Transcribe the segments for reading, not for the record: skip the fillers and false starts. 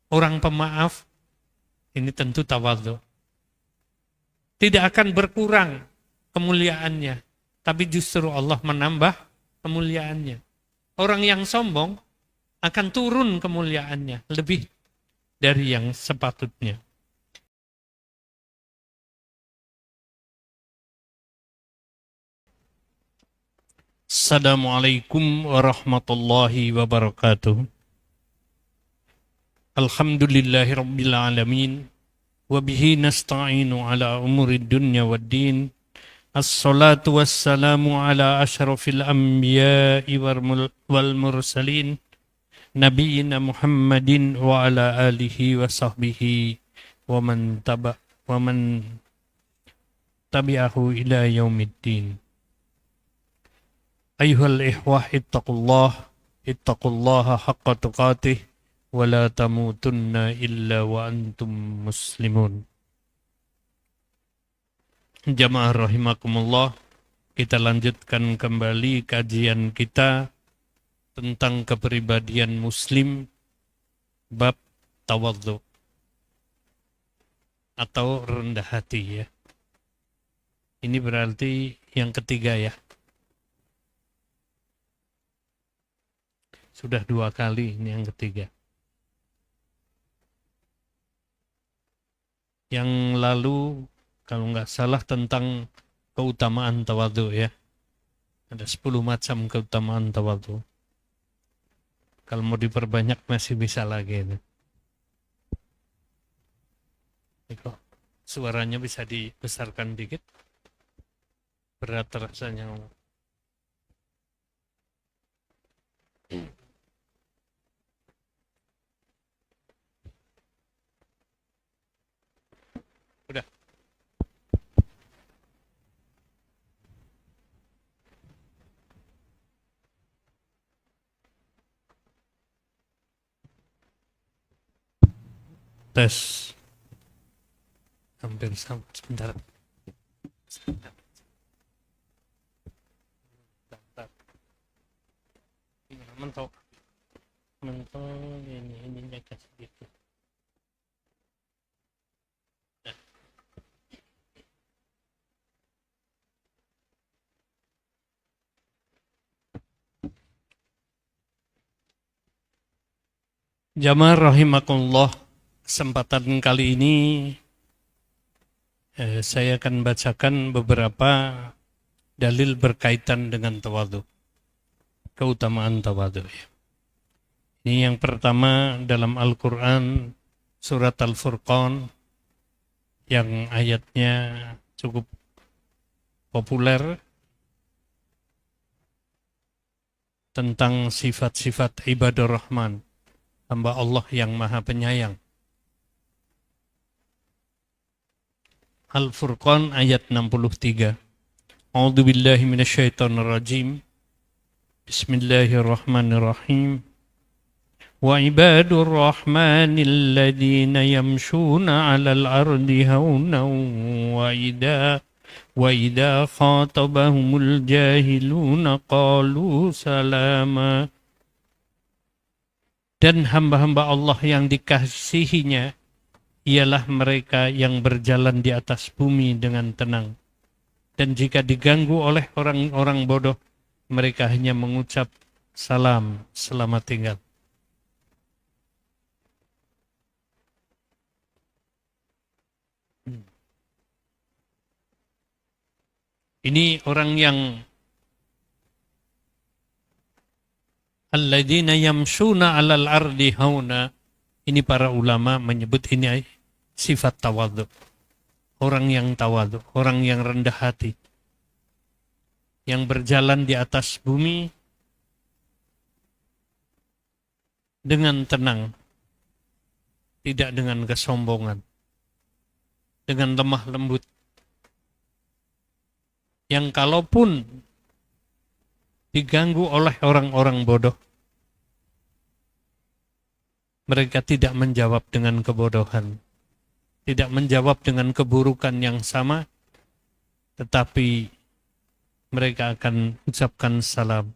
orang pemaaf, ini tentu tawadhu. Tidak akan berkurang kemuliaannya, tapi justru Allah menambah kemuliaannya. Orang yang sombong akan turun kemuliaannya lebih dari yang sepatutnya. Assalamualaikum warahmatullahi wabarakatuh. Alhamdulillahirabbil alamin wa bihi nasta'inu ala umurid dunya waddin. Assalatu wassalamu ala asyrafil anbiya'i wal mursalin nabiyina Muhammadin wa ala alihi wa sahbihi wa man tabi'ahu ila yaumiddin. Ayuhal ihwah ittaqullaha haqqa tuqatih wa la tamutunna illa wa antum muslimun. Jamaah rahimakumullah, kita lanjutkan kembali kajian kita tentang kepribadian muslim bab tawadhu atau rendah hati ya. Ini berarti yang ketiga ya. Sudah 2 kali, ini yang ketiga. Yang lalu, kalau nggak salah tentang keutamaan tawadhu ya. Ada 10 macam keutamaan tawadhu. Kalau mau diperbanyak masih bisa lagi. Ini kok suaranya bisa dibesarkan dikit. Berat rasanya. Udah. Tes. Hampir sama. Sebentar. Mentok ini kasih gitu. Jamaah rahimakumullah, kesempatan kali ini saya akan bacakan beberapa dalil berkaitan dengan tawadhu, keutamaan tawadhu. Ini yang pertama dalam Al-Quran, surat Al-Furqan, yang ayatnya cukup populer tentang sifat-sifat ibadur rahman, hamba Allah yang maha penyayang. Al-Furqan ayat 63. A'udzu billahi minasyaitonir rajim. Bismillahirrahmanirrahim. Wa ibadur rahmanil ladzina yamshuna 'alal ardi haunan wa idza khatabahumul jahiluna qalu salama. Dan hamba-hamba Allah yang dikasihinya ialah mereka yang berjalan di atas bumi dengan tenang. Dan jika diganggu oleh orang-orang bodoh, mereka hanya mengucap salam, selamat tinggal. Ini orang yang alladzina yamshuna 'alal ardi hauna. Ini para ulama menyebut ini sifat tawadhu. Orang yang tawadhu, orang yang rendah hati. Yang berjalan di atas bumi dengan tenang. Tidak dengan kesombongan. Dengan lemah lembut. Yang kalaupun diganggu oleh orang-orang bodoh, mereka tidak menjawab dengan kebodohan, tidak menjawab dengan keburukan yang sama, tetapi mereka akan ucapkan salam.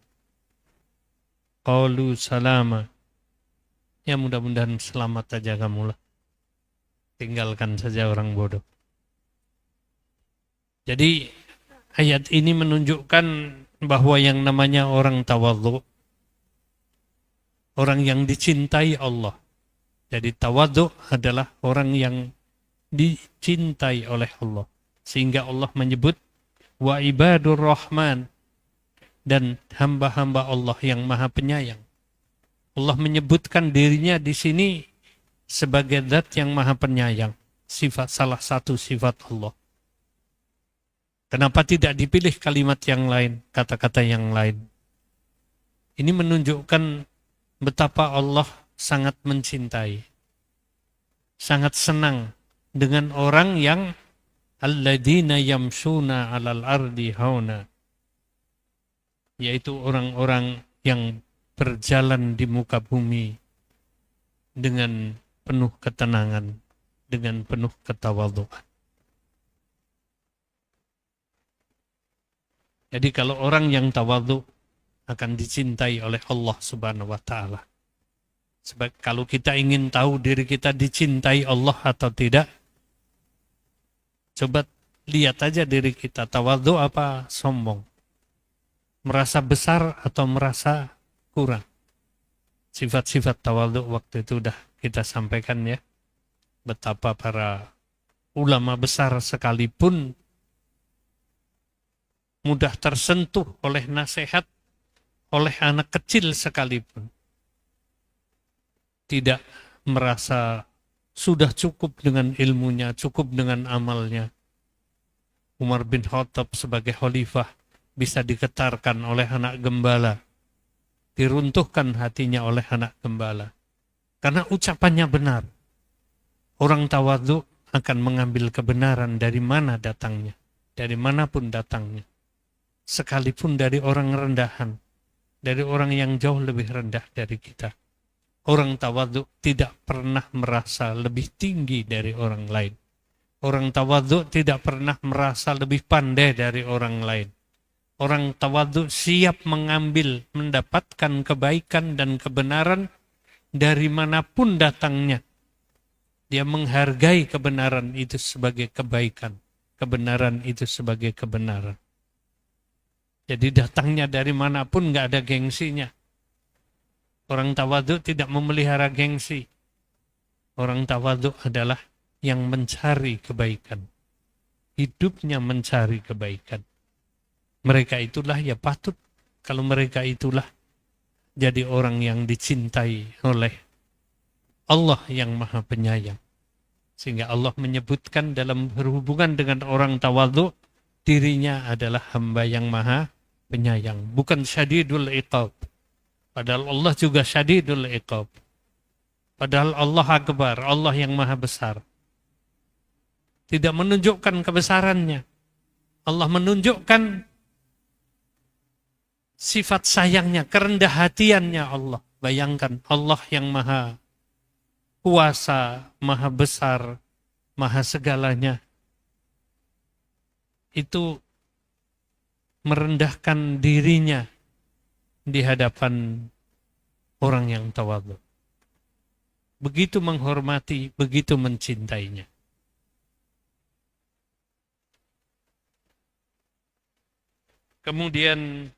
Qalu salama. Ya mudah-mudahan selamat aja kamu lah. Tinggalkan saja orang bodoh. Jadi ayat ini menunjukkan bahwa yang namanya orang tawadhu, orang yang dicintai Allah. Jadi tawadhu adalah orang yang dicintai oleh Allah. Sehingga Allah menyebut wa ibadur rahman, dan hamba-hamba Allah yang maha penyayang. Allah menyebutkan dirinya di sini sebagai zat yang maha penyayang. Salah satu sifat Allah. Kenapa tidak dipilih kalimat yang lain, kata-kata yang lain? Ini menunjukkan betapa Allah sangat mencintai, sangat senang dengan orang yang alladzina yamshuna 'alal ardi hauna, yaitu orang-orang yang berjalan di muka bumi dengan penuh ketenangan, dengan penuh ketawadhuan. Jadi kalau orang yang tawadhu akan dicintai oleh Allah Subhanahu wa taala. Sebab kalau kita ingin tahu diri kita dicintai Allah atau tidak, coba lihat aja diri kita, tawadhu apa sombong? Merasa besar atau merasa kurang? Sifat-sifat tawadhu waktu itu sudah kita sampaikan ya. Betapa para ulama besar sekalipun mudah tersentuh oleh nasihat, oleh anak kecil sekalipun. Tidak merasa sudah cukup dengan ilmunya, cukup dengan amalnya. Umar bin Khattab sebagai khalifah bisa diketarkan oleh anak gembala. Diruntuhkan hatinya oleh anak gembala. Karena ucapannya benar. Orang tawadhu akan mengambil kebenaran dari mana datangnya. Dari manapun datangnya. Sekalipun dari orang rendahan, dari orang yang jauh lebih rendah dari kita. Orang tawadhu tidak pernah merasa lebih tinggi dari orang lain. Orang tawadhu tidak pernah merasa lebih pandai dari orang lain. Orang tawadhu siap mengambil, mendapatkan kebaikan dan kebenaran dari manapun datangnya. Dia menghargai kebenaran itu sebagai kebaikan. Kebenaran itu sebagai kebenaran. Jadi datangnya dari manapun nggak ada gengsinya. Orang tawadhu tidak memelihara gengsi. Orang tawadhu adalah yang mencari kebaikan. Hidupnya mencari kebaikan. Mereka itulah ya patut, kalau mereka itulah jadi orang yang dicintai oleh Allah yang maha penyayang. Sehingga Allah menyebutkan dalam berhubungan dengan orang tawadhu, dirinya adalah hamba yang maha penyayang, bukan syadidul iqab. Padahal Allah juga syadidul iqab. Padahal Allah akbar, Allah yang maha besar. Tidak menunjukkan kebesarannya. Allah menunjukkan sifat sayangnya, kerendah hatiannya Allah. Bayangkan Allah yang maha kuasa, maha besar, maha segalanya. Itu merendahkan dirinya di hadapan orang yang tawadhu. Begitu menghormati, begitu mencintainya. Kemudian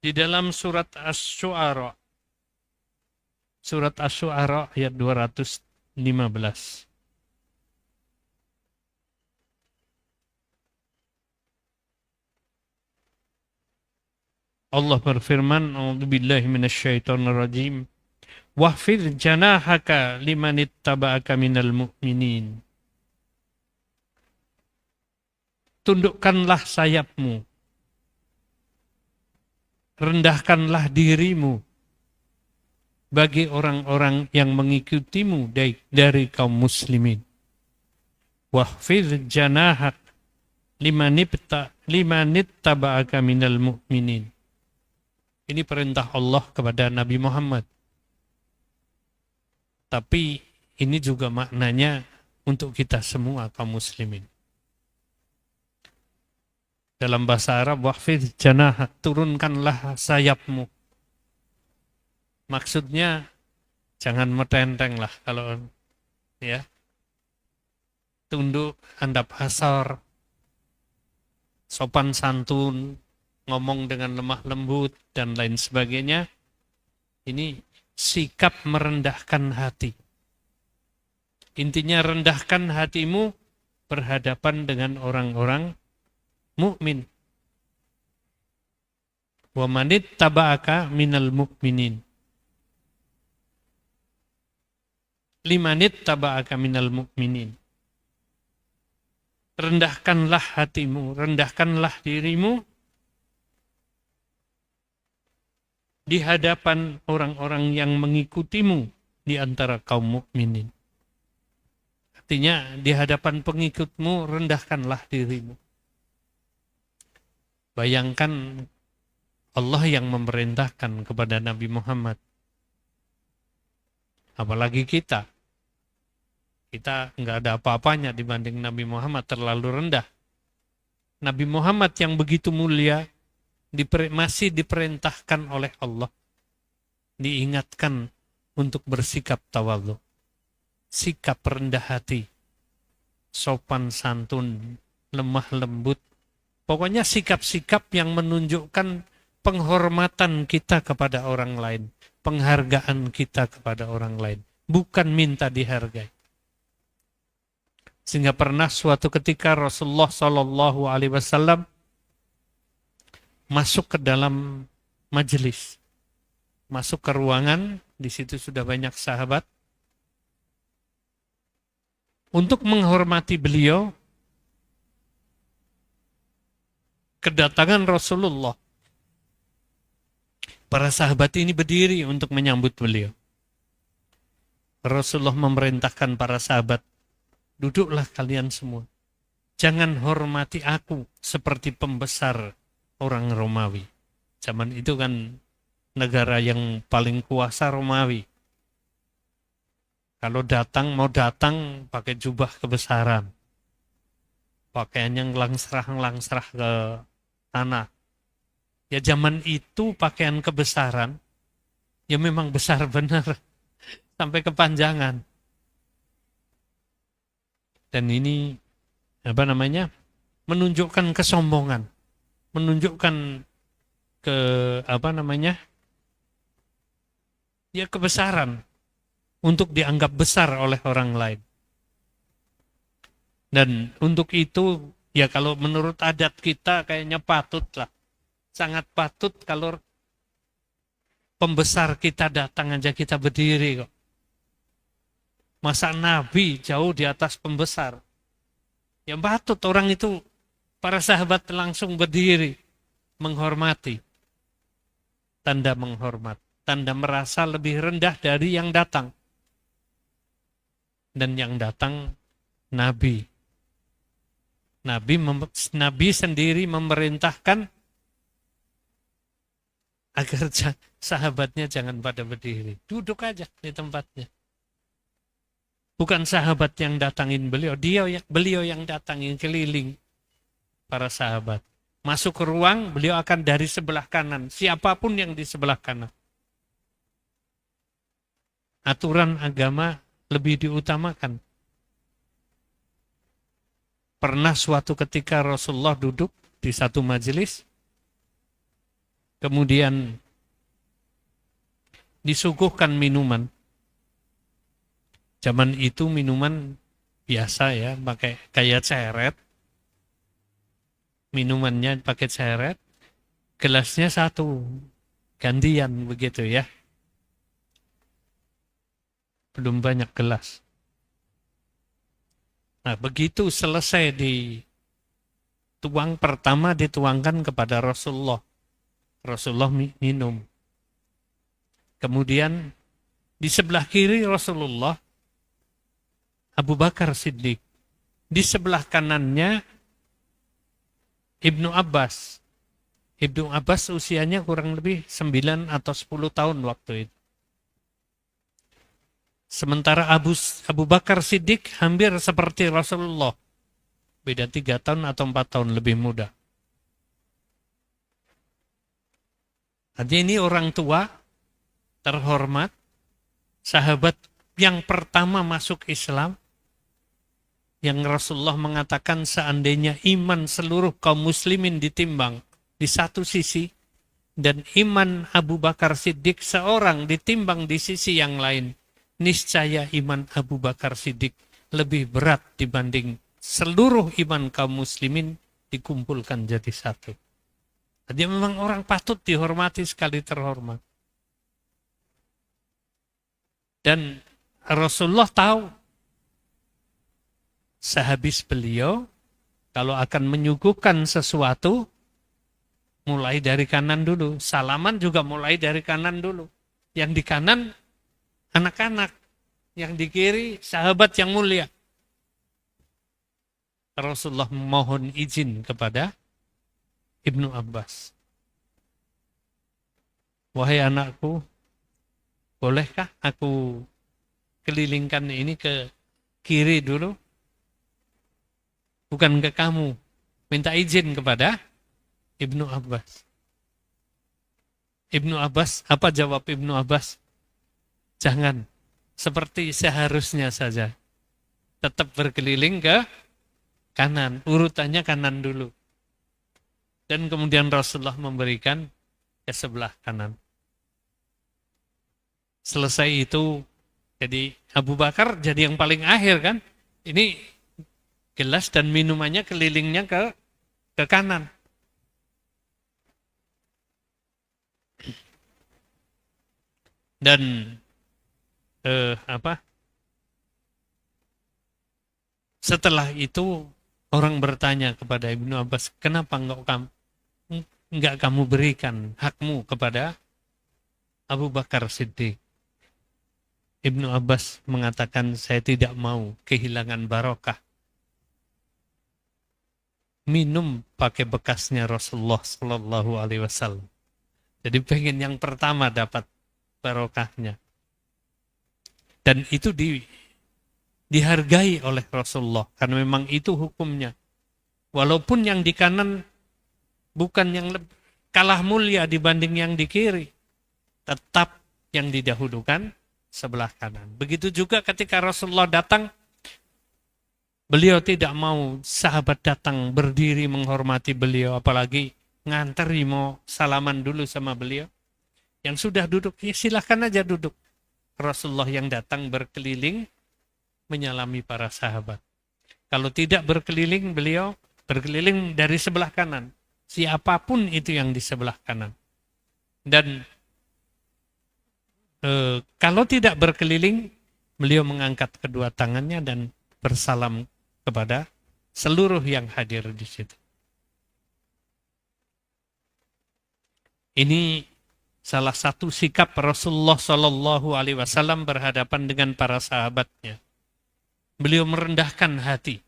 di dalam surat Asy-Syu'ara, ayat 215. Allah berfirman, "A'udzubillahi minasyaitonirrajim. Wahfidh janahaka limanittaba'aka minal mu'minin." Tundukkanlah sayapmu. Rendahkanlah dirimu bagi orang-orang yang mengikutimu dari kaum muslimin. Wahfidh janahak limanittaba'aka minal mu'minin. Ini perintah Allah kepada Nabi Muhammad. Tapi ini juga maknanya untuk kita semua kaum muslimin. Dalam bahasa Arab, wahfidh janahak, turunkanlah sayapmu. Maksudnya jangan metenteng lah kalau ya, tunduk, handap asor, sopan santun, ngomong dengan lemah lembut dan lain sebagainya. Ini sikap merendahkan hati. Intinya rendahkan hatimu berhadapan dengan orang-orang mukmin. Wa manit taba'aka minal mukminin. Limanit taba'aka minal mukminin. Rendahkanlah hatimu, rendahkanlah dirimu di hadapan orang-orang yang mengikutimu di antara kaum mukminin. Artinya di hadapan pengikutmu rendahkanlah dirimu. Bayangkan Allah yang memerintahkan kepada Nabi Muhammad. Apalagi kita. Kita nggak ada apa-apanya dibanding Nabi Muhammad, terlalu rendah. Nabi Muhammad yang begitu mulia masih diperintahkan oleh Allah. Diingatkan untuk bersikap tawadhu. Sikap rendah hati. Sopan santun, lemah lembut. Pokoknya sikap-sikap yang menunjukkan penghormatan kita kepada orang lain, penghargaan kita kepada orang lain, bukan minta dihargai. Sehingga pernah suatu ketika Rasulullah Shallallahu Alaihi Wasallam masuk ke dalam majelis, masuk ke ruangan, di situ sudah banyak sahabat. Untuk menghormati beliau, kedatangan Rasulullah, para sahabat ini berdiri untuk menyambut beliau. Rasulullah memerintahkan para sahabat, duduklah kalian semua. Jangan hormati aku seperti pembesar orang Romawi. Zaman itu kan negara yang paling kuasa Romawi. Kalau mau datang pakai jubah kebesaran. Pakaiannya ngelangsrah ke tanah. Ya zaman itu pakaian kebesaran, ya memang besar benar. Sampai kepanjangan. Dan ini menunjukkan kesombongan, menunjukkan kebesaran untuk dianggap besar oleh orang lain. Dan untuk itu ya kalau menurut adat kita kayaknya patutlah, sangat patut kalau pembesar kita datang aja kita berdiri kok. Masa Nabi jauh di atas pembesar. Ya patut orang itu, para sahabat langsung berdiri, menghormati. Tanda menghormat, tanda merasa lebih rendah dari yang datang. Dan yang datang Nabi. Nabi sendiri memerintahkan agar sahabatnya jangan pada berdiri. Duduk aja di tempatnya. Bukan sahabat yang datangin beliau, beliau yang datangin keliling para sahabat. Masuk ke ruang, beliau akan dari sebelah kanan, siapapun yang di sebelah kanan. Aturan agama lebih diutamakan. Pernah suatu ketika Rasulullah duduk di satu majelis, kemudian disuguhkan minuman. Zaman itu minuman biasa ya, pakai kayak ceret. Minumannya pakai ceret, gelasnya satu, gantian begitu ya. Belum banyak gelas. Nah, begitu selesai pertama dituangkan kepada Rasulullah. Rasulullah minum. Kemudian di sebelah kiri Rasulullah Abu Bakar Siddiq. Di sebelah kanannya Ibnu Abbas. Ibnu Abbas usianya kurang lebih 9 atau 10 tahun waktu itu. Sementara Abu Bakar Siddiq hampir seperti Rasulullah. Beda 3 tahun atau 4 tahun lebih muda. Artinya ini orang tua terhormat, sahabat yang pertama masuk Islam, yang Rasulullah mengatakan seandainya iman seluruh kaum muslimin ditimbang di satu sisi, dan iman Abu Bakar Siddiq seorang ditimbang di sisi yang lain, niscaya iman Abu Bakar Siddiq lebih berat dibanding seluruh iman kaum muslimin dikumpulkan jadi satu. Dia memang orang patut dihormati sekali terhormat. Dan Rasulullah tahu sehabis beliau kalau akan menyuguhkan sesuatu mulai dari kanan dulu. Salaman juga mulai dari kanan dulu. Yang di kanan anak-anak, yang di kiri sahabat yang mulia. Rasulullah mohon izin kepada Ibnu Abbas. Wahai anakku, bolehkah aku kelilingkan ini ke kiri dulu? Bukan ke kamu. Minta izin kepada Ibnu Abbas. Ibnu Abbas, apa jawab Ibnu Abbas? Jangan, seperti seharusnya saja. Tetap berkeliling ke kanan, urutannya kanan dulu. Dan kemudian Rasulullah memberikan ke sebelah kanan. Selesai itu, jadi Abu Bakar jadi yang paling akhir kan. Ini gelas dan minumannya kelilingnya ke kanan. Dan setelah itu orang bertanya kepada Ibnu Abbas, kenapa enggak kamu berikan hakmu kepada Abu Bakar Siddiq? Ibnu Abbas mengatakan, saya tidak mau kehilangan barokah. Minum pakai bekasnya Rasulullah Sallallahu Alaihi Wasallam. Jadi pengen yang pertama dapat barokahnya. Dan itu dihargai oleh Rasulullah. Karena memang itu hukumnya. Walaupun yang di kanan bukan yang kalah mulia dibanding yang di kiri. Tetap yang didahulukan sebelah kanan. Begitu juga ketika Rasulullah datang, beliau tidak mau sahabat datang berdiri menghormati beliau, apalagi nganteri mau salaman dulu sama beliau. Yang sudah duduk, ya silahkan aja duduk. Rasulullah yang datang berkeliling menyalami para sahabat. Kalau tidak berkeliling, beliau berkeliling dari sebelah kanan. Siapapun itu yang di sebelah kanan. Dan kalau tidak berkeliling, beliau mengangkat kedua tangannya dan bersalam kepada seluruh yang hadir di situ. Ini salah satu sikap Rasulullah Shallallahu Alaihi Wasallam berhadapan dengan para sahabatnya. Beliau merendahkan hati.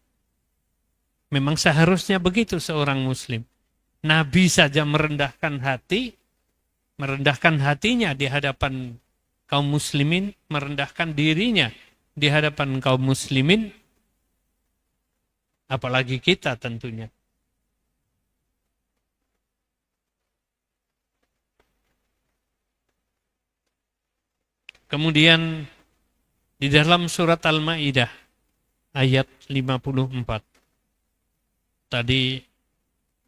Memang seharusnya begitu seorang Muslim. Nabi saja merendahkan hati, merendahkan hatinya di hadapan kaum muslimin, merendahkan dirinya di hadapan kaum muslimin, apalagi kita tentunya. Kemudian di dalam surat Al-Maidah ayat 54. Tadi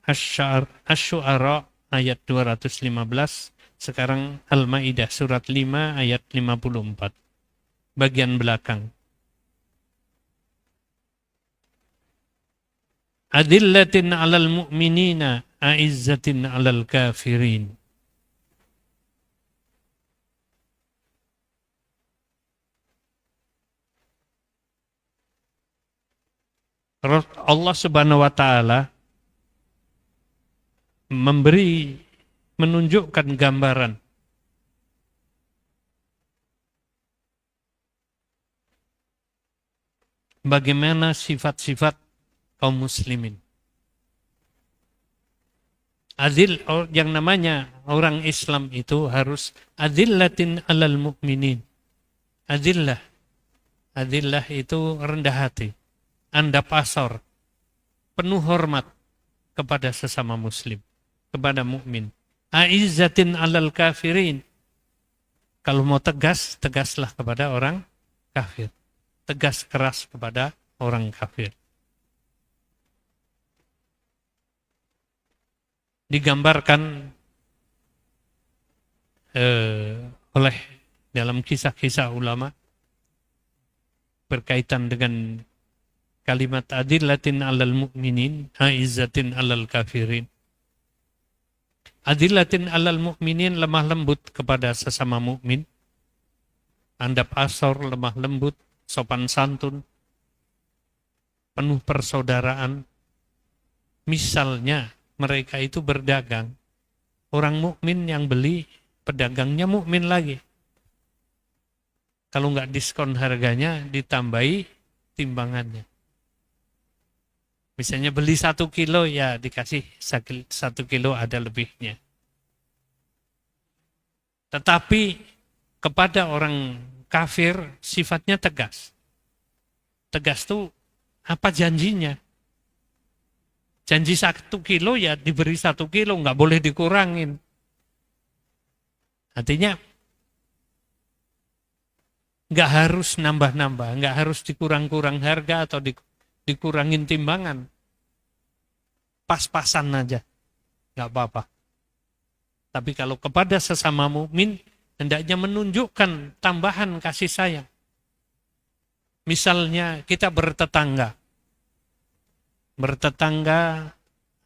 Asy-Syu'ara ayat 215, sekarang Al-Maidah surat 5 ayat 54. Bagian belakang. Adillatin 'alal mu'minina, a'izzatin 'alal kafirin. Allah Subhanahu wa taala menunjukkan gambaran bagaimana sifat-sifat kaum muslimin. Adil, yang namanya orang Islam itu harus adillatin 'alal mu'minin. Adillah. Adillah itu rendah hati. Anda pasor, penuh hormat kepada sesama muslim, kepada mukmin. Aizzatin 'alal kafirin. Kalau mau tegas, tegaslah kepada orang kafir. Tegas keras kepada orang kafir. Digambarkan oleh dalam kisah-kisah ulama berkaitan dengan kalimat adillatin alal mu'minin, aizzatin alal kafirin. Adillatin alal mu'minin, lemah lembut kepada sesama mukmin, andap asor, lemah lembut, sopan santun, penuh persaudaraan. Misalnya mereka itu berdagang, orang mukmin yang beli, pedagangnya mukmin lagi. Kalau nggak diskon harganya, ditambahi timbangannya. Misalnya beli 1 kilo, ya dikasih 1 kilo ada lebihnya. Tetapi kepada orang kafir sifatnya tegas. Tegas itu apa janjinya? Janji 1 kilo ya diberi 1 kilo, nggak boleh dikurangin. Artinya nggak harus nambah-nambah, nggak harus dikurang-kurang harga atau dikurangin timbangan. Pas-pasan aja, nggak apa-apa. Tapi kalau kepada sesama mukmin hendaknya menunjukkan tambahan kasih sayang. Misalnya kita bertetangga. Bertetangga,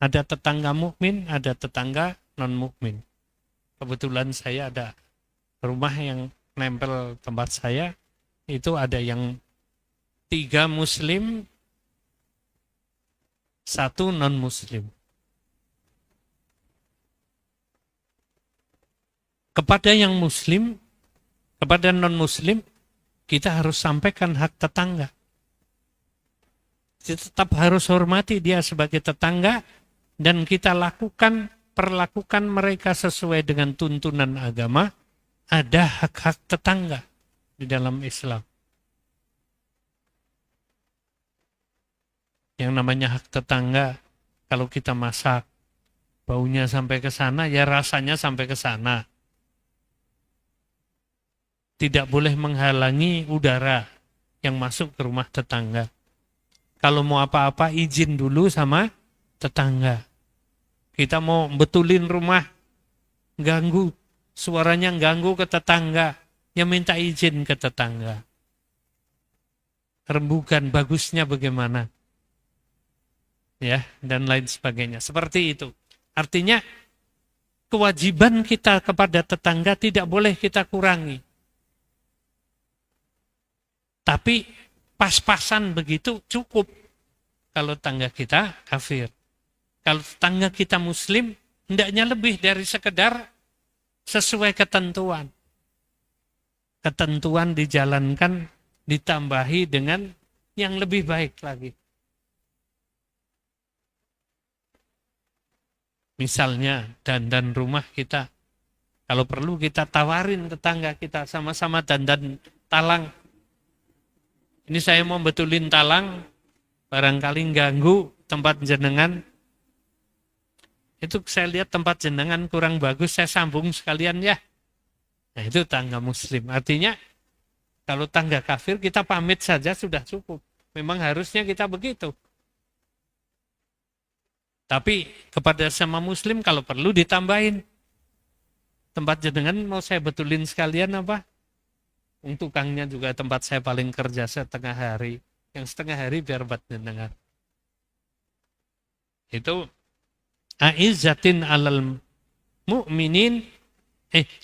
ada tetangga mukmin, ada tetangga non-mukmin. Kebetulan saya ada rumah yang nempel tempat saya, itu ada yang 3 muslim, 1 non-muslim. Kepada yang muslim, kepada non-muslim, kita harus sampaikan hak tetangga. Kita tetap harus hormati dia sebagai tetangga, dan kita perlakukan mereka sesuai dengan tuntunan agama. Ada hak-hak tetangga di dalam Islam. Yang namanya hak tetangga, kalau kita masak, baunya sampai ke sana, ya rasanya sampai ke sana. Tidak boleh menghalangi udara yang masuk ke rumah tetangga. Kalau mau apa-apa, izin dulu sama tetangga. Kita mau betulin rumah, ganggu, suaranya ganggu ke tetangga, ya minta izin ke tetangga. Rembukan bagusnya bagaimana, ya, dan lain sebagainya. Seperti itu. Artinya kewajiban kita kepada tetangga tidak boleh kita kurangi. Tapi pas-pasan begitu cukup kalau tetangga kita kafir. Kalau tetangga kita muslim, hendaknya lebih dari sekedar sesuai ketentuan. Ketentuan dijalankan, ditambahi dengan yang lebih baik lagi. Misalnya dandan rumah kita, kalau perlu kita tawarin tetangga kita, sama-sama dandan talang. Ini saya mau betulin talang, barangkali ganggu tempat jenengan. Itu saya lihat tempat jenengan kurang bagus, saya sambung sekalian ya. Nah itu tangga muslim. Artinya kalau tangga kafir kita pamit saja sudah cukup. Memang harusnya kita begitu. Tapi kepada sama muslim kalau perlu ditambahin. Tempat jenengan mau saya betulin sekalian apa? Tukangnya juga tempat saya paling kerja setengah hari. Yang setengah hari biar buat jenengan. Itu aizzatin alal mu'minin,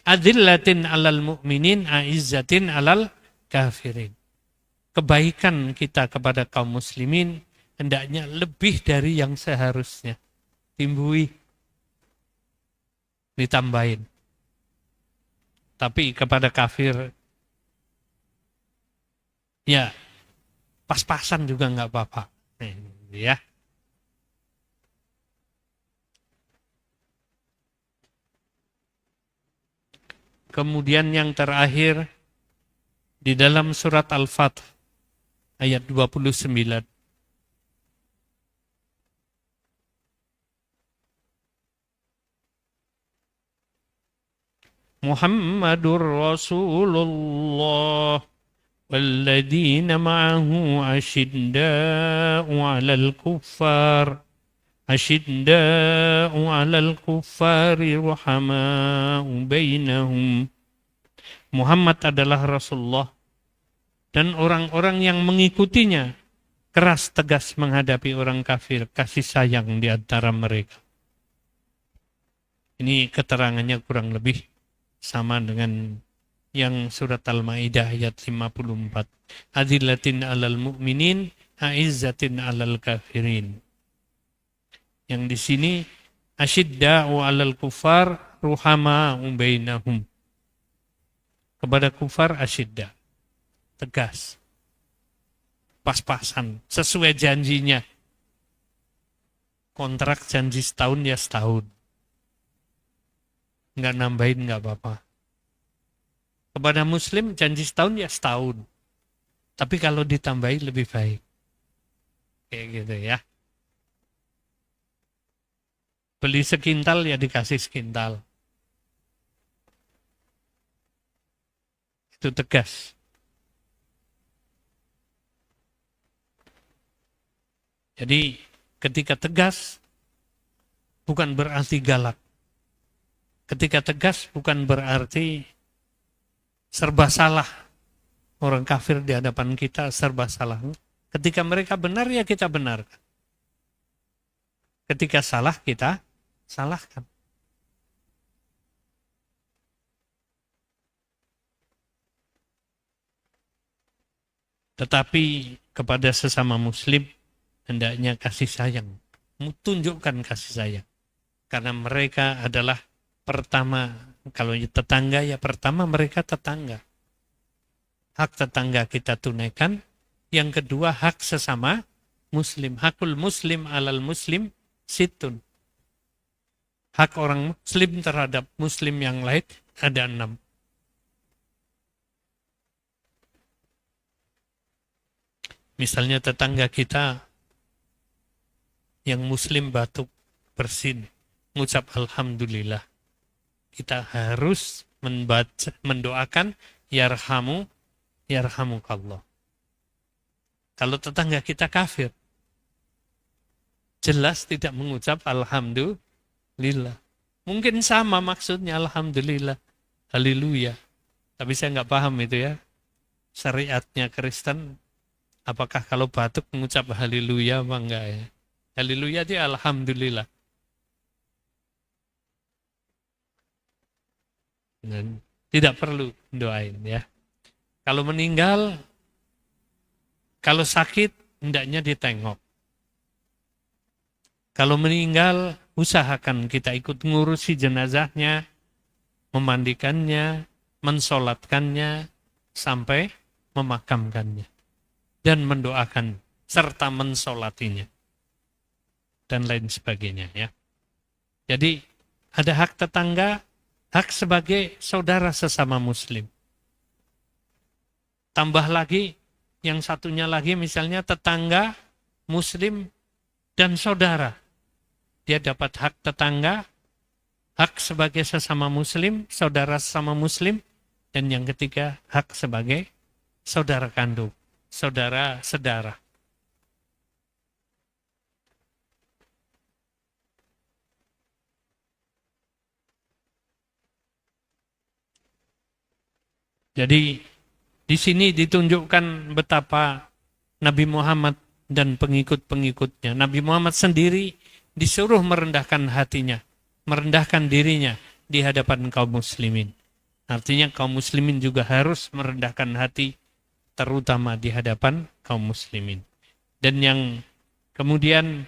adillatin alal mu'minin, aizzatin alal kafirin. Kebaikan kita kepada kaum muslimin hendaknya lebih dari yang seharusnya. Timbui, ditambahin. Tapi kepada kafir, ya pas-pasan juga nggak apa-apa. Ya. Kemudian yang terakhir di dalam surat Al-Fath ayat 29. Muhammadur Rasulullah walladzina ma'ahu asyidda'u 'alal kuffari ruhama'u bainahum. Muhammad adalah Rasulullah dan orang-orang yang mengikutinya keras tegas menghadapi orang kafir, kasih sayang di antara mereka. Ini keterangannya kurang lebih sama dengan yang surat Al-Maidah ayat 54. Adillatin 'alal mu'minin, a'izzatin 'alal kafirin. Yang di sini asyidda'u 'alal kufar, ruhama'u bainahum. Kepada kufar asyidda, tegas, pas-pasan, sesuai janjinya. Kontrak janji setahun ya setahun. Nggak nambahin nggak apa-apa. Kepada muslim janji setahun ya setahun. Tapi kalau ditambahi lebih baik. Kayak gitu ya. Beli sekintal ya dikasih sekintal. Itu tegas. Jadi ketika tegas bukan berarti galak. Ketika tegas bukan berarti serba salah. Orang kafir di hadapan kita serba salah. Ketika mereka benar ya kita benarkan. Ketika salah kita salahkan. Tetapi kepada sesama muslim hendaknya kasih sayang. Tunjukkan kasih sayang. Karena mereka adalah pertama, kalau tetangga ya pertama mereka tetangga. Hak tetangga kita tunaikan. Yang kedua hak sesama muslim. Hakul muslim alal muslim situn. Hak orang muslim terhadap muslim yang lain ada 6. Misalnya tetangga kita yang muslim batuk, bersin, mengucap alhamdulillah. Kita harus mendoakan yarhamukallah. Kalau tetangga kita kafir, jelas tidak mengucap alhamdulillah. Mungkin sama maksudnya alhamdulillah, haleluya. Tapi saya nggak paham itu ya. Syariatnya Kristen, apakah kalau batuk mengucap haleluya apa enggak ya? Haleluya itu alhamdulillah. Dan tidak perlu doain ya. Kalau meninggal, kalau sakit, hendaknya ditengok. Kalau meninggal, usahakan kita ikut ngurusi jenazahnya, memandikannya, mensolatkannya, sampai memakamkannya. Dan mendoakan, serta mensolatinya. Dan lain sebagainya ya. Jadi, ada hak tetangga, hak sebagai saudara sesama muslim. Tambah lagi, yang satunya lagi misalnya tetangga, muslim, dan saudara. Dia dapat hak tetangga, hak sebagai sesama muslim, saudara sesama muslim, dan yang ketiga, hak sebagai saudara kandung, saudara sedara. Jadi di sini ditunjukkan betapa Nabi Muhammad dan pengikut-pengikutnya. Nabi Muhammad sendiri disuruh merendahkan hatinya, merendahkan dirinya di hadapan kaum muslimin. Artinya kaum muslimin juga harus merendahkan hati, terutama di hadapan kaum muslimin. Dan yang kemudian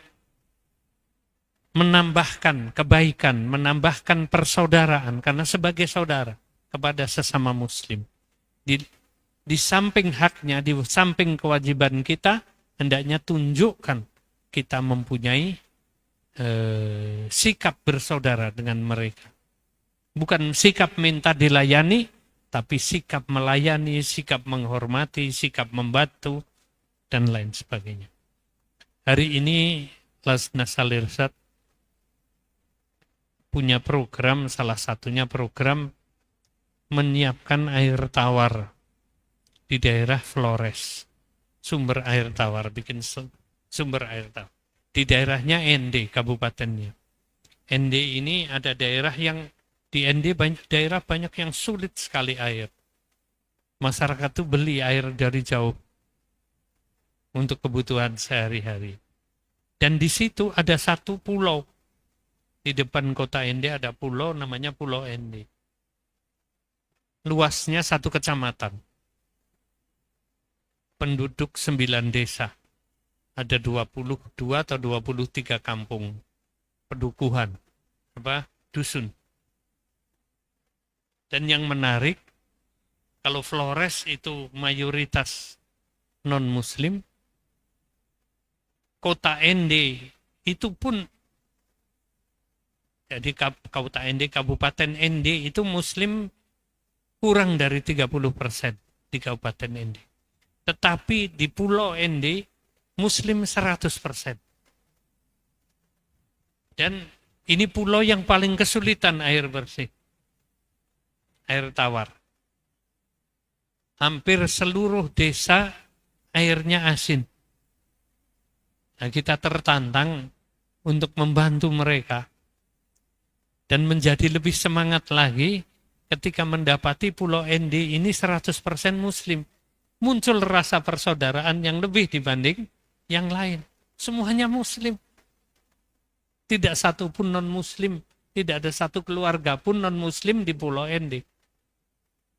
menambahkan kebaikan, menambahkan persaudaraan, karena sebagai saudara kepada sesama muslim. Di samping haknya, di samping kewajiban kita, hendaknya tunjukkan kita mempunyai sikap bersaudara dengan mereka. Bukan sikap minta dilayani, tapi sikap melayani, sikap menghormati, sikap membantu, dan lain sebagainya. Hari ini Lasnas Al-Irsyad punya program, salah satunya program menyiapkan air tawar di daerah Flores. Sumber air tawar, bikin sumber air tawar. Di daerahnya ND, kabupatennya. ND ini ada daerah yang, di ND banyak daerah banyak yang sulit sekali air. Masyarakat tuh beli air dari jauh untuk kebutuhan sehari-hari. Dan di situ ada satu pulau. Di depan kota ND ada pulau namanya Pulau ND. Luasnya 1 kecamatan. Penduduk 9 desa. Ada 22 atau 23 kampung pedukuhan, dusun. Dan yang menarik, kalau Flores itu mayoritas non-muslim, kota ND itu pun, jadi kota ND, Kabupaten ND itu muslim kurang dari 30% di Kabupaten ND. Tetapi di Pulau ND, muslim 100%. Dan ini pulau yang paling kesulitan air bersih, air tawar. Hampir seluruh desa airnya asin. Nah, kita tertantang untuk membantu mereka dan menjadi lebih semangat lagi ketika mendapati Pulau ND ini 100% muslim. Muncul rasa persaudaraan yang lebih dibanding yang lain. Semuanya muslim. Tidak satu pun non-muslim. Tidak ada satu keluarga pun non-muslim di Pulau ND.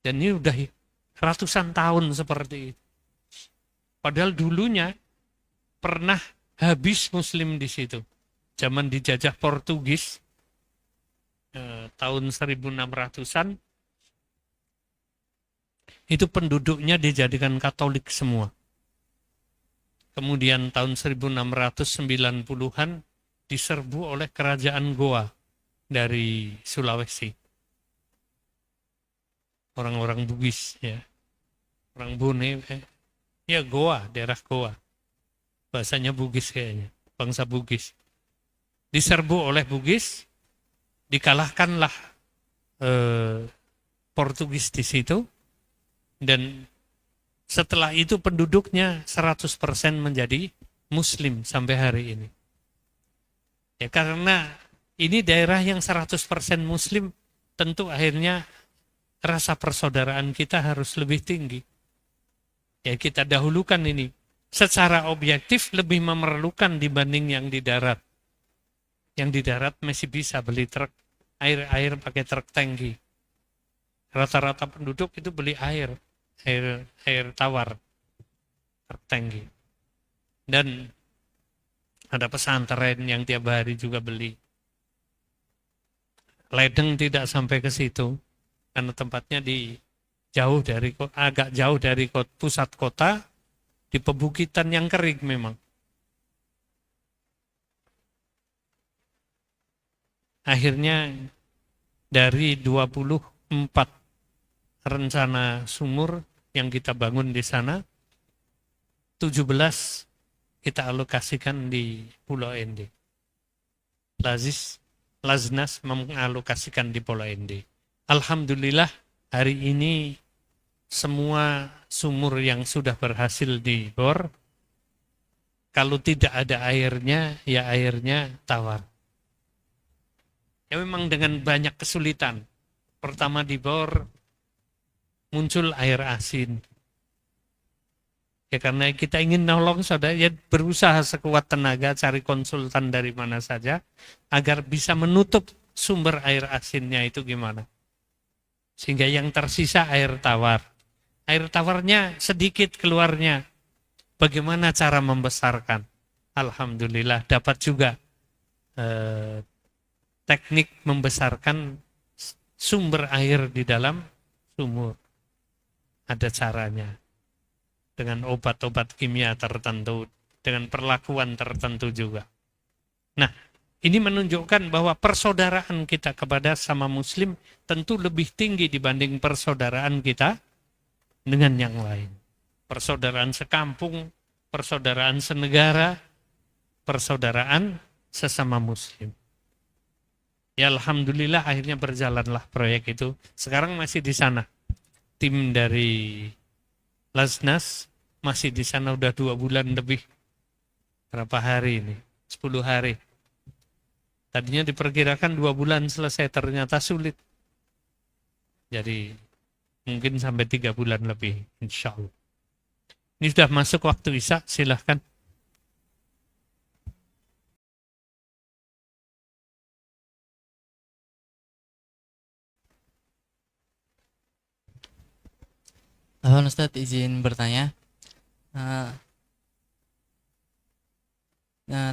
Dan ini udah ratusan tahun seperti itu. Padahal dulunya pernah habis muslim di situ. Zaman dijajah Portugis, tahun 1600-an, itu penduduknya dijadikan Katolik semua. Kemudian tahun 1690-an diserbu oleh kerajaan Goa dari Sulawesi. Orang-orang Bugis, ya. Orang Bone, ya Goa, daerah Goa. Bahasanya Bugis kayaknya, bangsa Bugis. Diserbu oleh Bugis, dikalahkanlah Portugis di situ, dan setelah itu penduduknya 100% menjadi muslim sampai hari ini. Ya karena ini daerah yang 100% muslim, tentu akhirnya rasa persaudaraan kita harus lebih tinggi. Ya kita dahulukan ini. Secara objektif lebih memerlukan dibanding yang di darat. Yang di darat masih bisa beli truk air pakai truk tangki. Rata-rata penduduk itu beli air tawar, truk tangki. Dan ada pesantren yang tiap hari juga beli. Ledeng tidak sampai ke situ karena tempatnya agak jauh dari pusat kota, di pebukitan yang kering memang. Akhirnya dari 24 rencana sumur yang kita bangun di sana, 17 kita alokasikan di Pulau ND. Laznas mengalokasikan di Pulau ND. Alhamdulillah hari ini semua sumur yang sudah berhasil dibor, kalau tidak ada airnya, ya airnya tawar. Ya memang dengan banyak kesulitan. Pertama dibor, muncul air asin. Ya karena kita ingin nolong saudara, ya berusaha sekuat tenaga cari konsultan dari mana saja agar bisa menutup sumber air asinnya itu gimana. Sehingga yang tersisa air tawar. Air tawarnya sedikit keluarnya. Bagaimana cara membesarkan? Alhamdulillah dapat juga teknik membesarkan sumber air di dalam sumur. Ada caranya. Dengan obat-obat kimia tertentu, dengan perlakuan tertentu juga. Nah, ini menunjukkan bahwa persaudaraan kita kepada sama muslim tentu lebih tinggi dibanding persaudaraan kita dengan yang lain. Persaudaraan sekampung, persaudaraan senegara, persaudaraan sesama muslim. Ya alhamdulillah akhirnya berjalanlah proyek itu. Sekarang masih di sana. Tim dari Lasnas masih di sana udah 2 bulan lebih. Berapa hari ini? 10 hari. Tadinya diperkirakan 2 bulan selesai, ternyata sulit. Jadi mungkin sampai 3 bulan lebih, insya Allah. Ini sudah masuk waktu Isya, silahkan. Halo Ustadz, izin bertanya. Nah,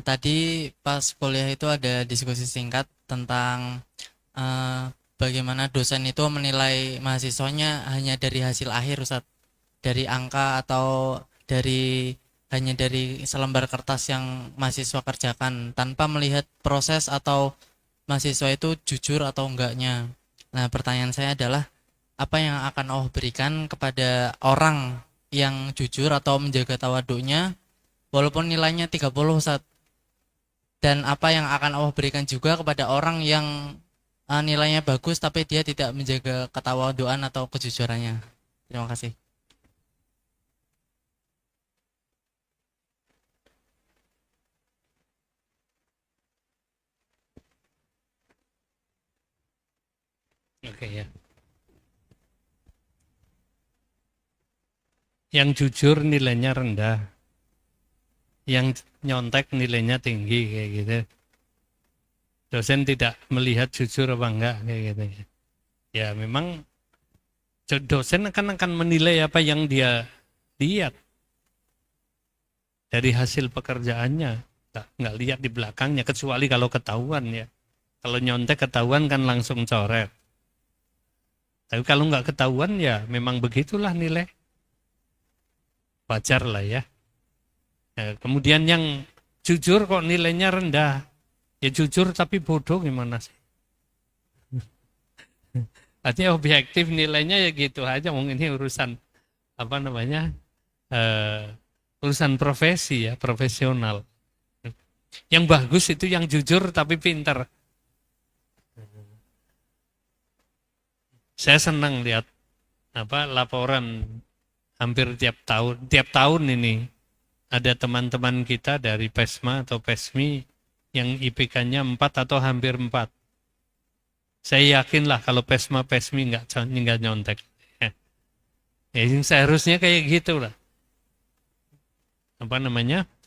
tadi pas kuliah itu ada diskusi singkat tentang eh, bagaimana dosen itu menilai mahasiswanya hanya dari hasil akhir, Ustadz. Dari angka atau hanya dari selembar kertas yang mahasiswa kerjakan tanpa melihat proses atau mahasiswa itu jujur atau enggaknya. Nah, pertanyaan saya adalah apa yang akan Allah berikan kepada orang yang jujur atau menjaga tawaduknya walaupun nilainya 30, Ustaz. Dan apa yang akan Allah berikan juga kepada orang yang nilainya bagus tapi dia tidak menjaga ketawaduan atau kejujurannya. Terima kasih. Oke ya. Yang jujur nilainya rendah. Yang nyontek nilainya tinggi kayak gitu. Dosen tidak melihat jujur apa enggak kayak gitu. Ya memang dosen akan menilai apa yang dia lihat dari hasil pekerjaannya. Nggak lihat di belakangnya, kecuali kalau ketahuan ya. Kalau nyontek ketahuan kan langsung coret. Tapi kalau nggak ketahuan ya memang begitulah nilai. Wajar lah ya. Ya, kemudian yang jujur kok nilainya rendah. Ya jujur tapi bodoh gimana sih? Artinya objektif nilainya ya gitu aja. Mungkin ini urusan apa namanya? Urusan profesi ya, profesional. Yang bagus itu yang jujur tapi pinter. Saya senang lihat laporan hampir tiap tahun ini ada teman-teman kita dari PESMA atau PESMI yang IPK-nya 4 atau hampir 4. Saya yakinlah kalau PESMA PESMI nggak nyontek. Ya, seharusnya kayak gitu lah.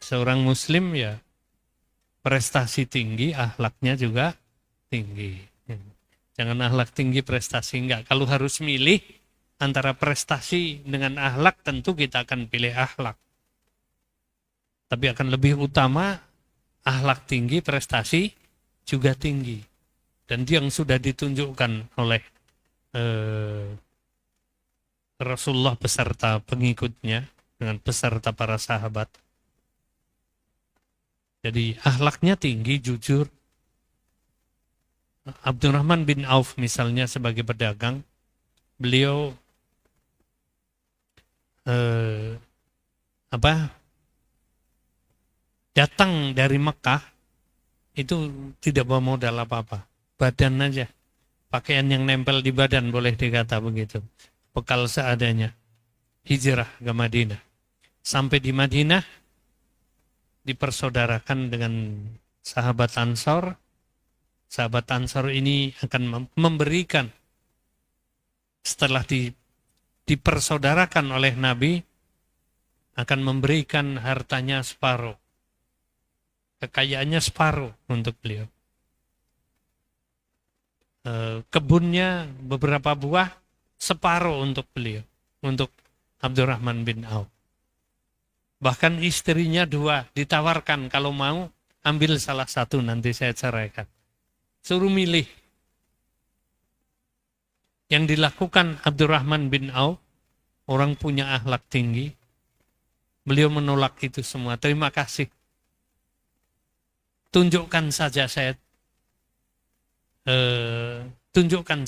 Seorang muslim ya prestasi tinggi, akhlaknya juga tinggi. Jangan akhlak tinggi, prestasi enggak. Kalau harus milih antara prestasi dengan akhlak, tentu kita akan pilih akhlak. Tapi akan lebih utama akhlak tinggi, prestasi juga tinggi. Dan yang sudah ditunjukkan oleh Rasulullah beserta pengikutnya, dengan beserta para sahabat. Jadi akhlaknya tinggi, jujur. Abdurrahman bin Auf misalnya sebagai pedagang, beliau datang dari Mekah itu tidak bawa modal apa-apa, badan aja, pakaian yang nempel di badan boleh dikata begitu, bekal seadanya, hijrah ke Madinah. Sampai di Madinah dipersaudarakan dengan sahabat Ansor. Sahabat Ansor ini akan memberikan setelah dipersaudarakan oleh Nabi, akan memberikan hartanya separuh, kekayaannya separuh untuk beliau. Kebunnya beberapa buah, separuh untuk beliau, untuk Abdurrahman bin Auf. Bahkan istrinya 2, ditawarkan kalau mau ambil salah satu, nanti saya ceraikan. Suruh milih. Yang dilakukan Abdurrahman bin Auf, orang punya akhlak tinggi, beliau menolak itu semua. Terima kasih. Tunjukkan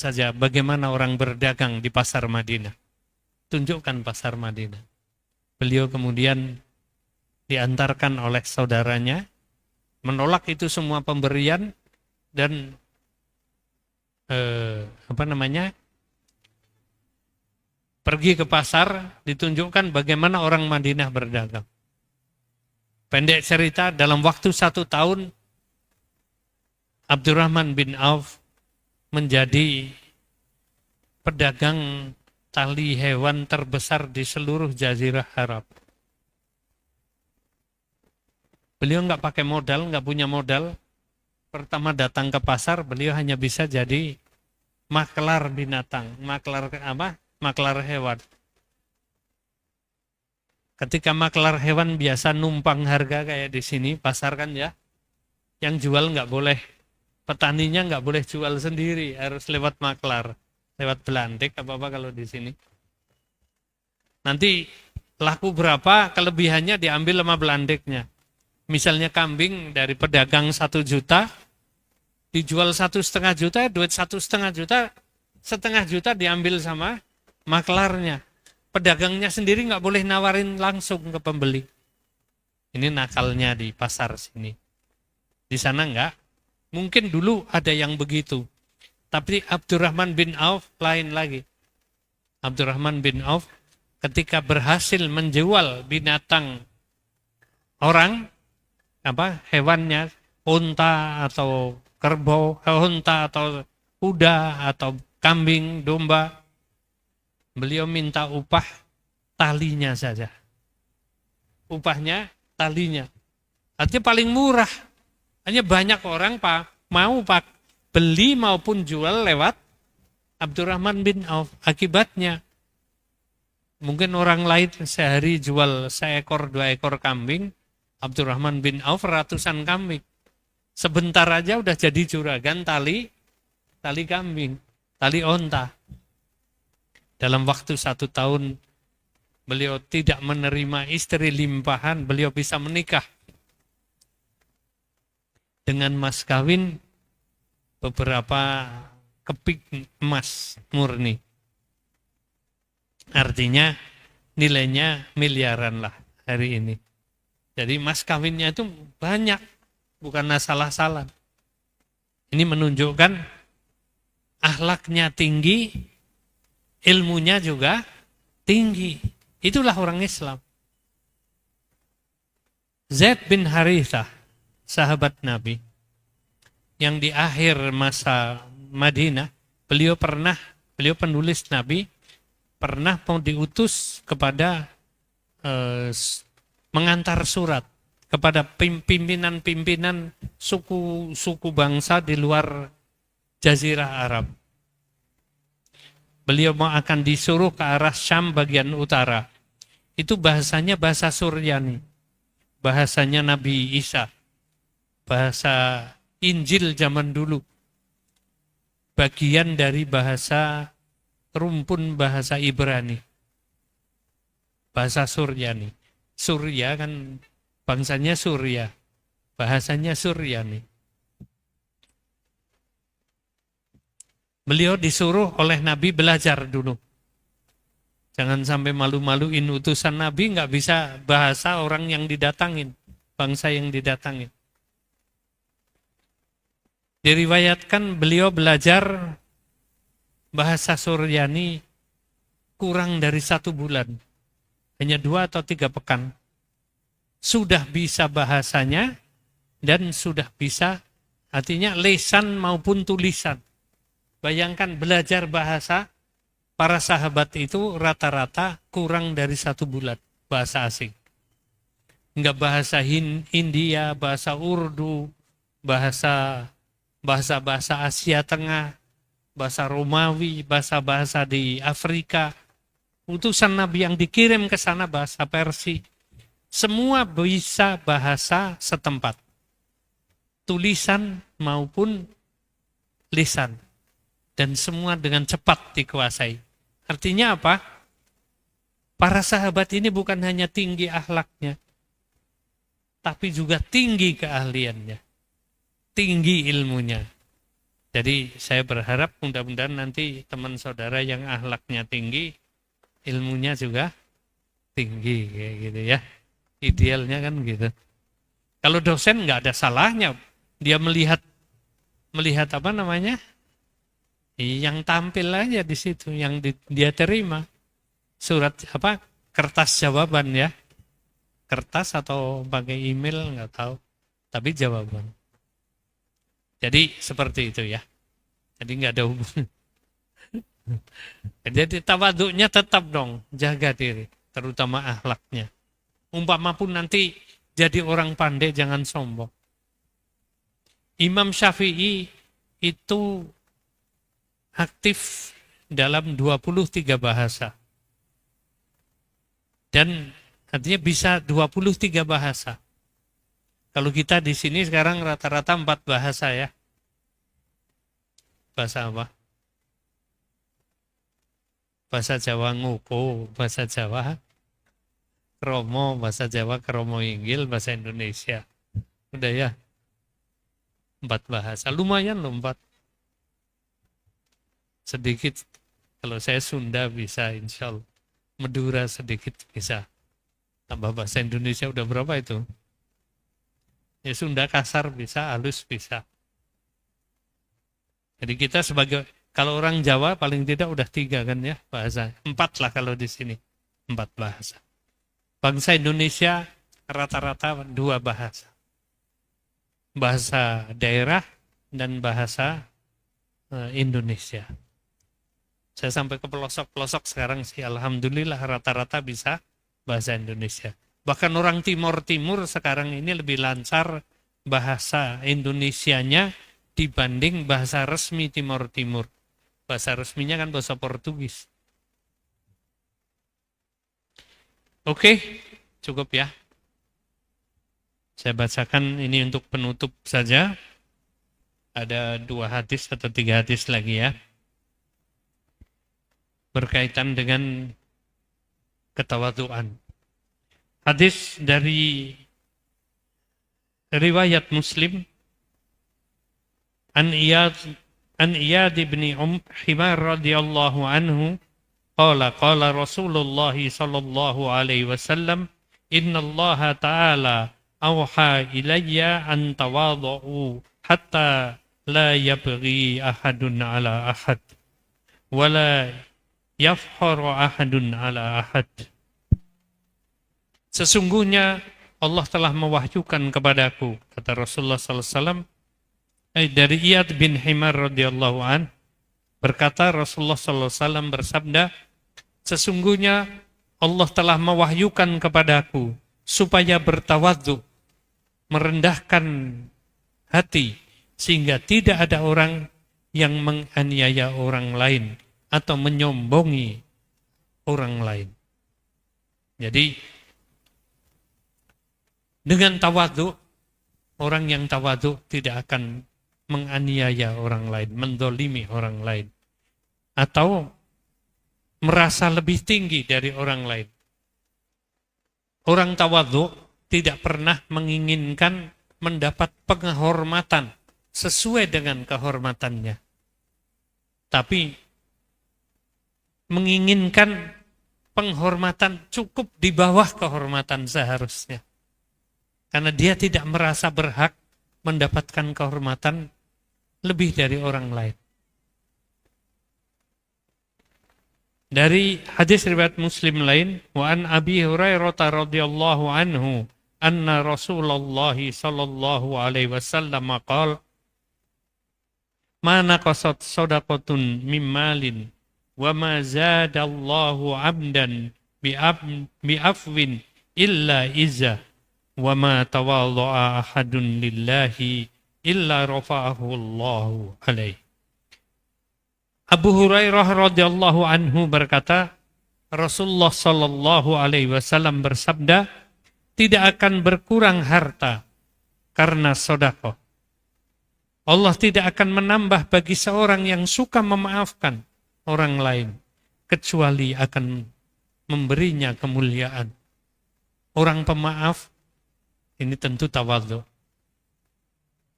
saja bagaimana orang berdagang di pasar Madinah. Tunjukkan pasar Madinah. Beliau kemudian diantarkan oleh saudaranya, menolak itu semua pemberian, dan apa namanya, pergi ke pasar, ditunjukkan bagaimana orang Madinah berdagang. Pendek cerita, dalam waktu 1 tahun, Abdurrahman bin Auf menjadi pedagang tali hewan terbesar di seluruh Jazirah Arab. Beliau nggak pakai modal, nggak punya modal. Pertama datang ke pasar, beliau hanya bisa jadi maklar binatang, maklar apa? Maklar hewan. Ketika maklar hewan biasa numpang harga kayak di sini, pasar kan ya, yang jual nggak boleh, petaninya nggak boleh jual sendiri, harus lewat maklar, lewat belantik apa-apa kalau di sini. Nanti laku berapa, kelebihannya diambil sama belandiknya. Misalnya kambing dari pedagang 1 juta, dijual 1,5 juta, duit 1,5 juta, 0,5 juta diambil sama maklarnya. Pedagangnya sendiri nggak boleh nawarin langsung ke pembeli. Ini nakalnya di pasar sini. Di sana nggak. Mungkin dulu ada yang begitu. Tapi Abdurrahman bin Auf lain lagi. Abdurrahman bin Auf ketika berhasil menjual binatang orang, hewannya, unta atau kerbau, unta atau kuda atau kambing, domba, beliau minta upah talinya saja. Upahnya talinya. Artinya paling murah. Hanya banyak orang mau beli maupun jual lewat Abdurrahman bin Auf. Akibatnya mungkin orang lain sehari jual 1-2 ekor kambing, Abdurrahman bin Auf ratusan kambing. Sebentar aja udah jadi juragan tali kambing, tali onta. Dalam waktu 1 tahun beliau tidak menerima istri limpahan, beliau bisa menikah dengan mas kawin beberapa kepik emas murni. Artinya nilainya miliaran lah hari ini. Jadi mas kawinnya itu banyak, bukan salah-salah. Ini menunjukkan akhlaknya tinggi, ilmunya juga tinggi. Itulah orang Islam. Zaid bin Harithah, sahabat Nabi, yang di akhir masa Madinah, beliau penulis Nabi, pernah mau diutus kepada mengantar surat kepada pimpinan-pimpinan suku bangsa di luar Jazirah Arab. Beliau mau akan disuruh ke arah Syam bagian utara. Itu bahasanya bahasa Suryani, bahasanya Nabi Isa, bahasa Injil zaman dulu, bagian dari bahasa rumpun bahasa Ibrani, bahasa Suryani. Surya kan bangsanya Surya, bahasanya Suryani. Beliau disuruh oleh Nabi belajar dulu. Jangan sampai malu-maluin utusan Nabi, nggak bisa bahasa orang yang didatangin, bangsa yang didatangin. Diriwayatkan beliau belajar bahasa Suryani kurang dari 1 bulan. Hanya 2 atau 3 pekan. Sudah bisa bahasanya dan sudah bisa, artinya lisan maupun tulisan. Bayangkan belajar bahasa, para sahabat itu rata-rata kurang dari 1 bulan bahasa asing. Enggak bahasa India, bahasa Urdu, bahasa Asia Tengah, bahasa Romawi, bahasa di Afrika. Utusan Nabi yang dikirim ke sana bahasa Persia. Semua bisa bahasa setempat. Tulisan maupun lisan. Dan semua dengan cepat dikuasai. Artinya apa? Para sahabat ini bukan hanya tinggi akhlaknya, tapi juga tinggi keahliannya, tinggi ilmunya. Jadi saya berharap mudah-mudahan nanti teman saudara yang akhlaknya tinggi, ilmunya juga tinggi, kayak gitu ya. Idealnya kan gitu. Kalau dosen nggak ada salahnya, dia melihat apa namanya, Yang tampil aja di situ, yang dia terima. Surat apa? Kertas jawaban ya. Kertas atau pakai email nggak tahu. Tapi jawaban. Jadi seperti itu ya. Jadi nggak ada hubungan. Jadi tawaduknya tetap dong, jaga diri, terutama akhlaknya. Umpama pun nanti jadi orang pandai, jangan sombong. Imam Syafi'i itu aktif dalam 23 bahasa. Dan artinya bisa 23 bahasa. Kalau kita di sini sekarang rata-rata 4 bahasa ya. Bahasa apa? Bahasa Jawa ngupo, bahasa Jawa kromo, bahasa Jawa kromo inggil, bahasa Indonesia. Udah ya, 4 bahasa. Lumayan loh 4. Sedikit, kalau saya Sunda bisa insya Allah. Madura sedikit bisa. Tambah bahasa Indonesia udah berapa itu? Ya Sunda kasar bisa, halus bisa. Jadi kita sebagai, kalau orang Jawa paling tidak udah 3 kan ya bahasa. 4 lah kalau di sini. 4 bahasa. Bangsa Indonesia rata-rata 2 bahasa. Bahasa daerah dan bahasa Indonesia. Saya sampai ke pelosok-pelosok sekarang sih alhamdulillah rata-rata bisa bahasa Indonesia. Bahkan orang Timur-Timur sekarang ini lebih lancar bahasa Indonesianya dibanding bahasa resmi Timur-Timur. Bahasa resminya kan bahasa Portugis. Oke, cukup ya. Saya bacakan ini untuk penutup saja. Ada 2 hadis atau 3 hadis lagi ya. Berkaitan dengan ketawaduan. Hadis dari riwayat Muslim an Iyad bin Himar radhiyallahu anhu qala Rasulullah sallallahu alaihi wasallam innallaha ta'ala awha ilayya an tawadhu hatta la yabghi ahadun ala ahad wala yafharu ahadun ala ahad. Sesungguhnya Allah telah mewahyukan kepadaku, kata Rasulullah SAW, dari Iyad bin Himar radhiyallahu an, berkata Rasulullah SAW bersabda, sesungguhnya Allah telah mewahyukan kepadaku supaya bertawadhu, merendahkan hati, sehingga tidak ada orang yang menganiaya orang lain atau menyombongi orang lain. Jadi dengan tawadhu, orang yang tawadhu tidak akan menganiaya orang lain, mendolimi orang lain, atau merasa lebih tinggi dari orang lain. Orang tawadhu tidak pernah menginginkan mendapat penghormatan sesuai dengan kehormatannya, tapi menginginkan penghormatan cukup di bawah kehormatan seharusnya. Karena dia tidak merasa berhak mendapatkan kehormatan lebih dari orang lain. Dari hadis riwayat Muslim lain, wa an Abi Hurairah radhiyallahu anhu anna Rasulullah sallallahu alaihi wasallam qala ma naqasat shadaqatun mim malin wa ma zadallahu 'abdan bi afwin illa izza wa ma tawadha'a ahadun lillahi illa rafa'ahu Allahu alaihi. Abu Hurairah radhiyallahu anhu berkata, Rasulullah sallallahu alaihi wasallam bersabda, tidak akan berkurang harta karena sedekah. Allah tidak akan menambah bagi seorang yang suka memaafkan orang lain kecuali akan memberinya kemuliaan. Orang pemaaf ini tentu tawadhu.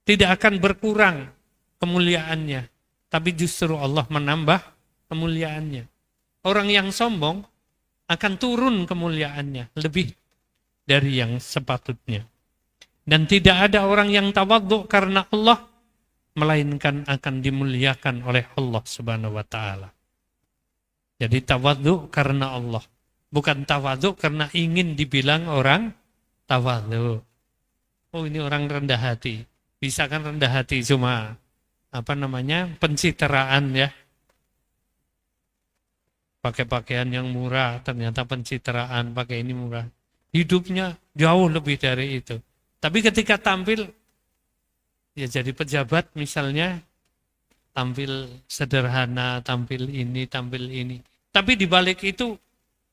Tidak akan berkurang kemuliaannya, tapi justru Allah menambah kemuliaannya. Orang yang sombong akan turun kemuliaannya lebih dari yang sepatutnya. Dan tidak ada orang yang tawadhu karena Allah melainkan akan dimuliakan oleh Allah Subhanahu wa taala. Jadi tawadhu karena Allah, bukan tawadhu karena ingin dibilang orang tawadhu. Oh, ini orang rendah hati. Bisa kan rendah hati cuma pencitraan ya. Pakai pakaian yang murah, ternyata pencitraan, pakai ini murah. Hidupnya jauh lebih dari itu. Tapi ketika tampil, ya jadi pejabat misalnya, tampil sederhana, tampil ini, tampil ini. Tapi di balik itu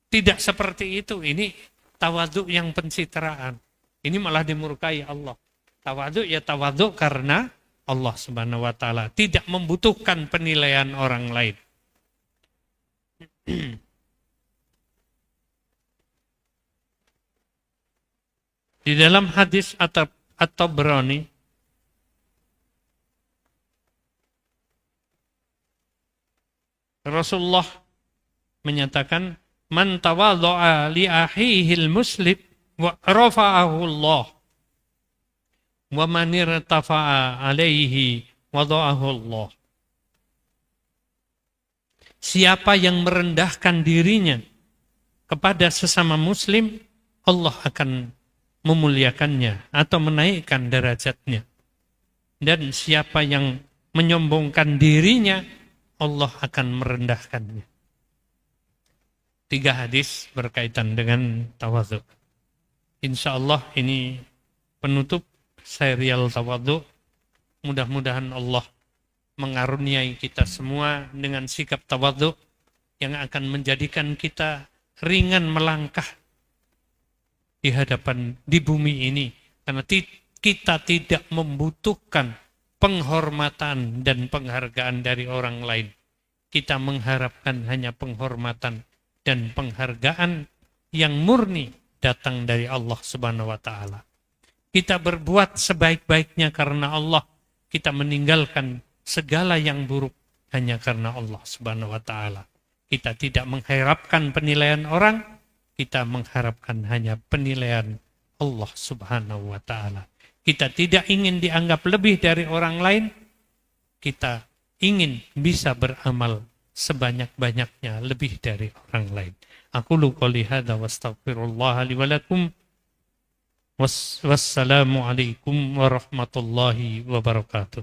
tidak seperti itu. Ini tawadhu yang pencitraan. Ini malah dimurkai Allah. Tawadhu ya tawadhu karena Allah Subhanahu wa taala, tidak membutuhkan penilaian orang lain. Di dalam hadis At-Tabrani Rasulullah menyatakan, man tawadha'a li akhihil muslim wa rafa'ahu Allah wa man irtafa'a alaihi wada'ahu Allah. Siapa yang merendahkan dirinya kepada sesama muslim, Allah akan memuliakannya atau menaikkan derajatnya. Dan siapa yang menyombongkan dirinya, Allah akan merendahkannya. 3 hadis berkaitan dengan tawadhu. Insya Allah ini penutup serial tawadhu. Mudah-mudahan Allah mengaruniai kita semua dengan sikap tawadhu yang akan menjadikan kita ringan melangkah di bumi ini, karena kita tidak membutuhkan penghormatan dan penghargaan dari orang lain. Kita mengharapkan hanya penghormatan dan penghargaan yang murni datang dari Allah Subhanahu wa taala. Kita berbuat sebaik-baiknya karena Allah. Kita meninggalkan segala yang buruk hanya karena Allah Subhanahu wa taala. Kita tidak mengharapkan penilaian orang, kita mengharapkan hanya penilaian Allah Subhanahu wa taala. Kita tidak ingin dianggap lebih dari orang lain, kita ingin bisa beramal sebanyak-banyaknya lebih dari orang lain. Aqulu qouli hadza wa astaghfirullah li wa lakum. Wassalamu alaikum warahmatullahi wabarakatuh.